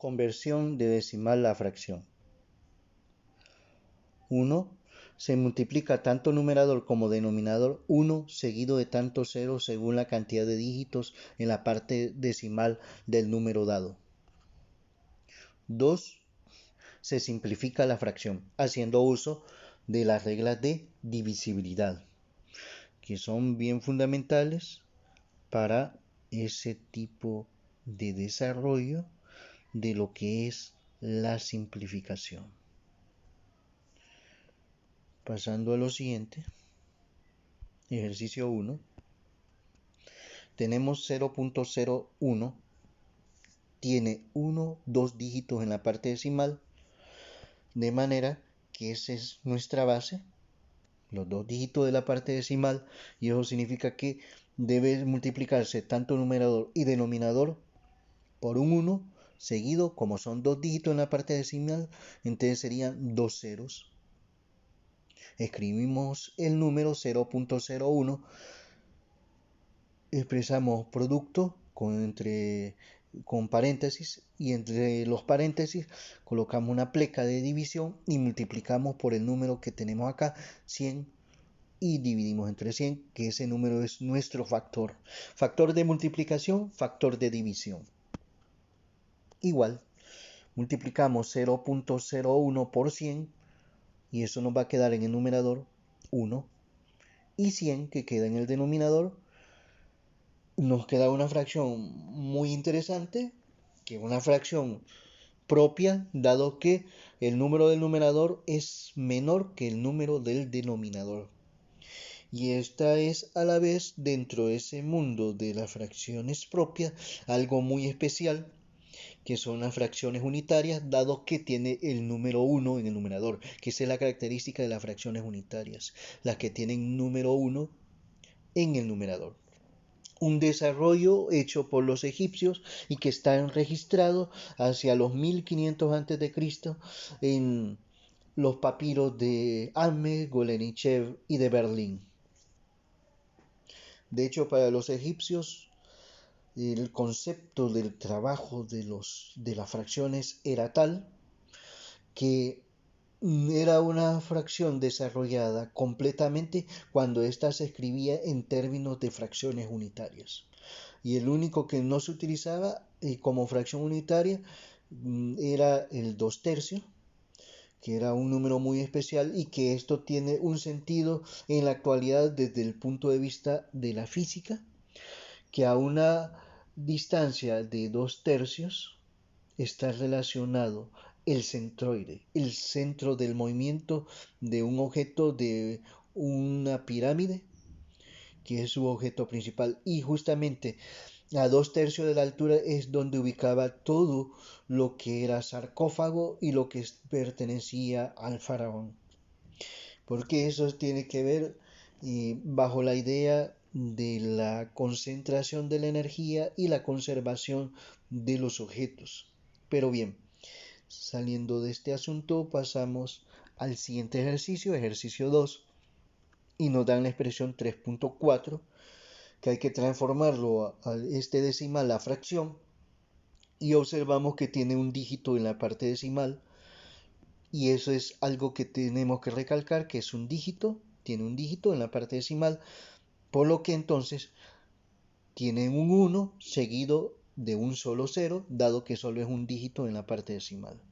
Conversión de decimal a fracción. 1. Se multiplica tanto numerador como denominador 1 seguido de tantos ceros según la cantidad de dígitos en la parte decimal del número dado. 2. Se simplifica la fracción haciendo uso de las reglas de divisibilidad, que son bien fundamentales para ese tipo de desarrollo de lo que es la simplificación. Pasando a lo siguiente, ejercicio 1, tenemos 0.01, tiene 2 dígitos en la parte decimal, de manera que esa es nuestra base, los 2 dígitos de la parte decimal, y eso significa que debe multiplicarse tanto numerador y denominador por un 1, seguido, como son 2 dígitos en la parte decimal, entonces serían 2 ceros. Escribimos el número 0.01, expresamos producto con paréntesis, y entre los paréntesis colocamos una pleca de división y multiplicamos por el número que tenemos acá, 100, y dividimos entre 100, que ese número es nuestro factor. Factor de multiplicación, factor de división. Igual, multiplicamos 0.01 por 100, y eso nos va a quedar en el numerador 1, y 100 que queda en el denominador. Nos queda una fracción muy interesante, que es una fracción propia, dado que el número del numerador es menor que el número del denominador. Y esta es a la vez, dentro de ese mundo de las fracciones propias, algo muy especial, que son las fracciones unitarias, dado que tiene el número 1 en el numerador, que esa es la característica de las fracciones unitarias, las que tienen número 1 en el numerador. Un desarrollo hecho por los egipcios y que está registrado hacia los 1500 a.C. en los papiros de Amme, Golenichev y de Berlín. De hecho, para los egipcios, el concepto del trabajo de las fracciones era tal que era una fracción desarrollada completamente cuando ésta se escribía en términos de fracciones unitarias. Y el único que no se utilizaba como fracción unitaria era el 2/3, que era un número muy especial, y que esto tiene un sentido en la actualidad desde el punto de vista de la física, que a una distancia de 2/3 está relacionado el centroide, el centro del movimiento de un objeto de una pirámide, que es su objeto principal, y justamente a 2/3 de la altura es donde ubicaba todo lo que era sarcófago y lo que pertenecía al faraón. Porque eso tiene que ver bajo la idea de la concentración de la energía y la conservación de los objetos. Pero bien, saliendo de este asunto, pasamos al siguiente ejercicio, ejercicio 2, y nos dan la expresión 3.4, que hay que transformarlo a este decimal a fracción, y observamos que tiene un dígito en la parte decimal, y eso es algo que tenemos que recalcar, que es un dígito, tiene un dígito en la parte decimal, por lo que entonces tiene un 1 seguido de un solo 0, dado que solo es un dígito en la parte decimal.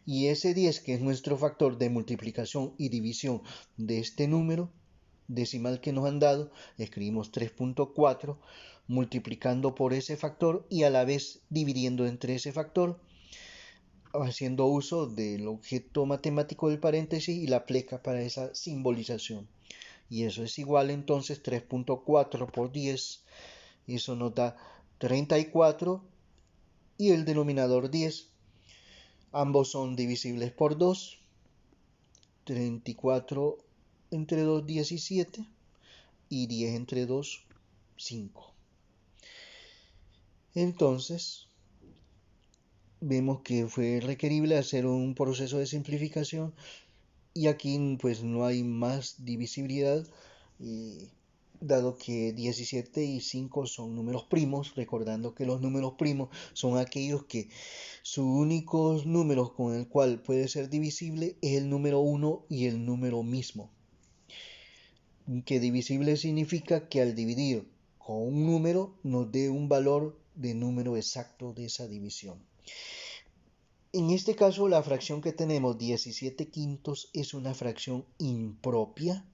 Y ese 10, que es nuestro factor de multiplicación y división de este número decimal que nos han dado, escribimos 3.4 multiplicando por ese factor y a la vez dividiendo entre ese factor, haciendo uso del objeto matemático del paréntesis y la pleca para esa simbolización. Y eso es igual entonces 3.4 por 10, eso nos da 34, y el denominador 10. Ambos son divisibles por 2. 34 entre 2, 17. Y 10 entre 2, 5. Entonces, vemos que fue requerible hacer un proceso de simplificación, y aquí pues no hay más divisibilidad. dado que 17 y 5 son números primos, recordando que los números primos son aquellos que su único número con el cual puede ser divisible es el número 1 y el número mismo. Que divisible significa que al dividir con un número nos dé un valor de número exacto de esa división. En este caso, la fracción que tenemos 17 quintos es una fracción impropia,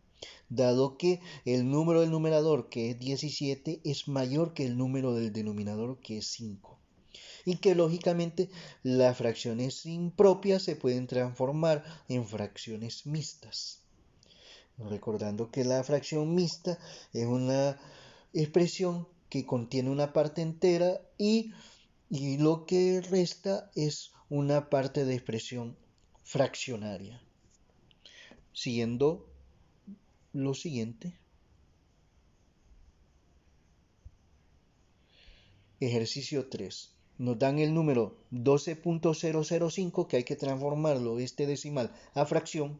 dado que el número del numerador, que es 17, es mayor que el número del denominador, que es 5. Y que lógicamente las fracciones impropias se pueden transformar en fracciones mixtas. Recordando que la fracción mixta es una expresión que contiene una parte entera y lo que resta es una parte de expresión fraccionaria. Siguiendo lo siguiente. Ejercicio 3. Nos dan el número 12.005 que hay que transformarlo este decimal a fracción.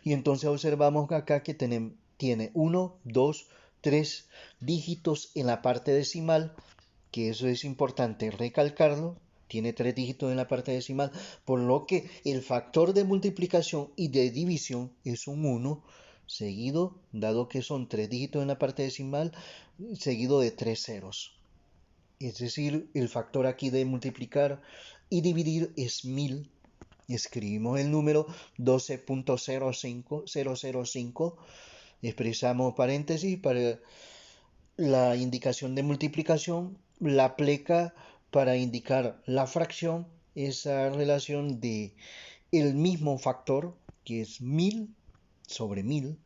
Y entonces observamos acá que tiene 1, 2, 3 dígitos en la parte decimal, que eso es importante recalcarlo. Tiene 3 dígitos en la parte decimal, por lo que el factor de multiplicación y de división es un 1, seguido, dado que son 3 dígitos en la parte decimal, seguido de 3 ceros. Es decir, el factor aquí de multiplicar y dividir es 1000. Escribimos el número 12.05005, expresamos paréntesis para la indicación de multiplicación, la pleca para indicar la fracción, esa relación de el mismo factor, que es 1000 sobre 1000,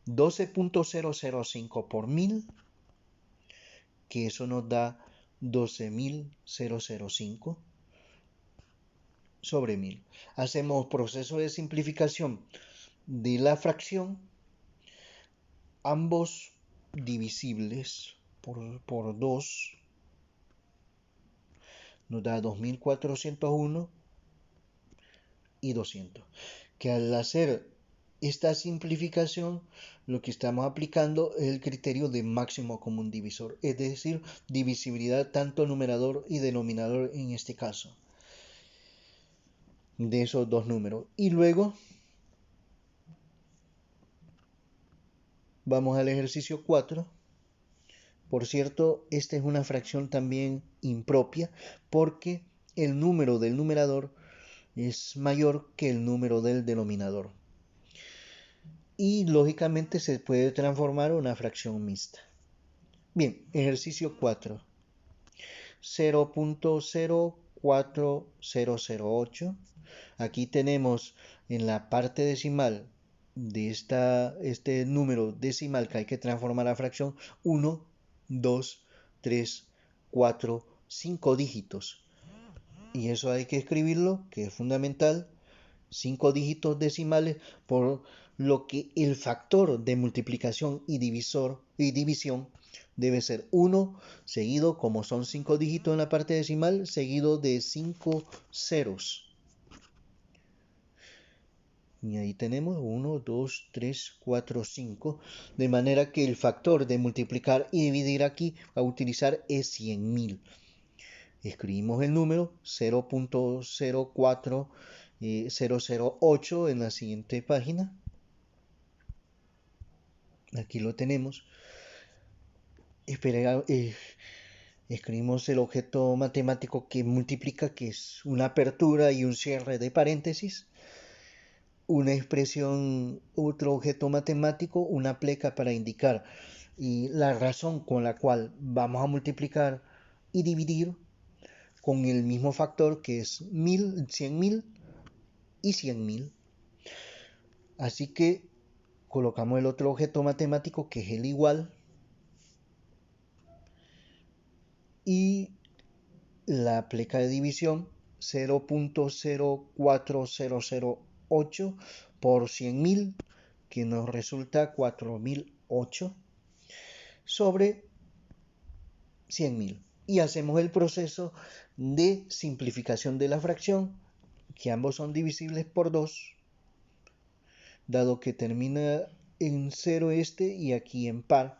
12.005 por 1000, que eso nos da 12.005 sobre 1000. Hacemos proceso de simplificación de la fracción, ambos divisibles por 2, nos da 2401 y 200. Que al hacer esta simplificación, lo que estamos aplicando es el criterio de máximo común divisor, es decir, divisibilidad tanto numerador y denominador en este caso, de esos dos números. Y luego vamos al ejercicio 4. Por cierto, esta es una fracción también impropia porque el número del numerador es mayor que el número del denominador. Y lógicamente se puede transformar en una fracción mixta. Bien, ejercicio 4. 0.04008. Aquí tenemos en la parte decimal de este número decimal que hay que transformar a fracción 1, 2, 3, 4, 5 dígitos. Y eso hay que escribirlo, que es fundamental. 5 dígitos decimales, por lo que el factor de multiplicación y división debe ser 1, seguido, como son 5 dígitos en la parte decimal, seguido de 5 ceros. Y ahí tenemos 1, 2, 3, 4, 5. De manera que el factor de multiplicar y dividir aquí a utilizar es 100.000. Escribimos el número 0.04008 en la siguiente página. Aquí lo tenemos. Escribimos el objeto matemático que multiplica, que es una apertura y un cierre de paréntesis. Una expresión, otro objeto matemático, una pleca para indicar y la razón con la cual vamos a multiplicar y dividir con el mismo factor que es 1000, 100.000 y 100.000. Así que colocamos el otro objeto matemático que es el igual y la pleca de división 0.04008 por 100.000, que nos resulta 4008 sobre 100.000. Y hacemos el proceso de simplificación de la fracción, que ambos son divisibles por 2, dado que termina en cero este y aquí en par,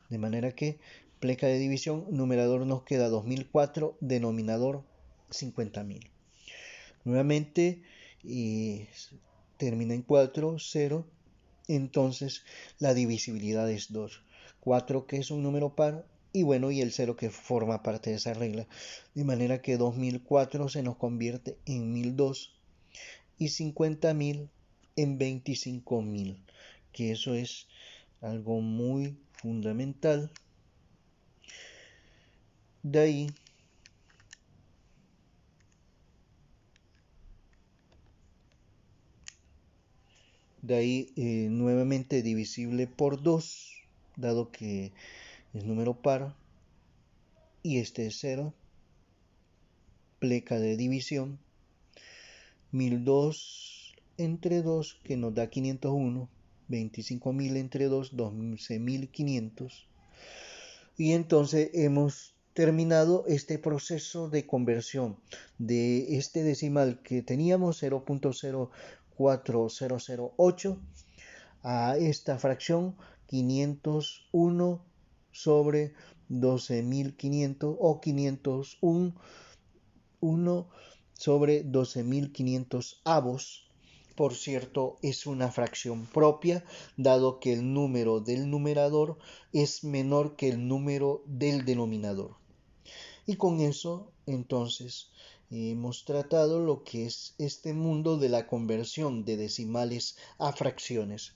de manera que pleca de división, numerador nos queda 2004, denominador 50.000. Nuevamente termina en 4, 0, entonces la divisibilidad es 2. 4 que es un número par y bueno, y el 0 que forma parte de esa regla. De manera que 2004 se nos convierte en 1002 y 50.000 en 25.000, que eso es algo muy fundamental. De ahí nuevamente divisible por 2, dado que es número par y este es 0, pleca de división, 1002 entre 2 que nos da 501, 25.000 entre 2, 12.500. Y entonces hemos terminado este proceso de conversión de este decimal que teníamos 0.04008 a esta fracción 501 sobre 12.500 o 501 sobre 12.500 avos. Por cierto, es una fracción propia, dado que el número del numerador es menor que el número del denominador. Y con eso, entonces, hemos tratado lo que es este mundo de la conversión de decimales a fracciones.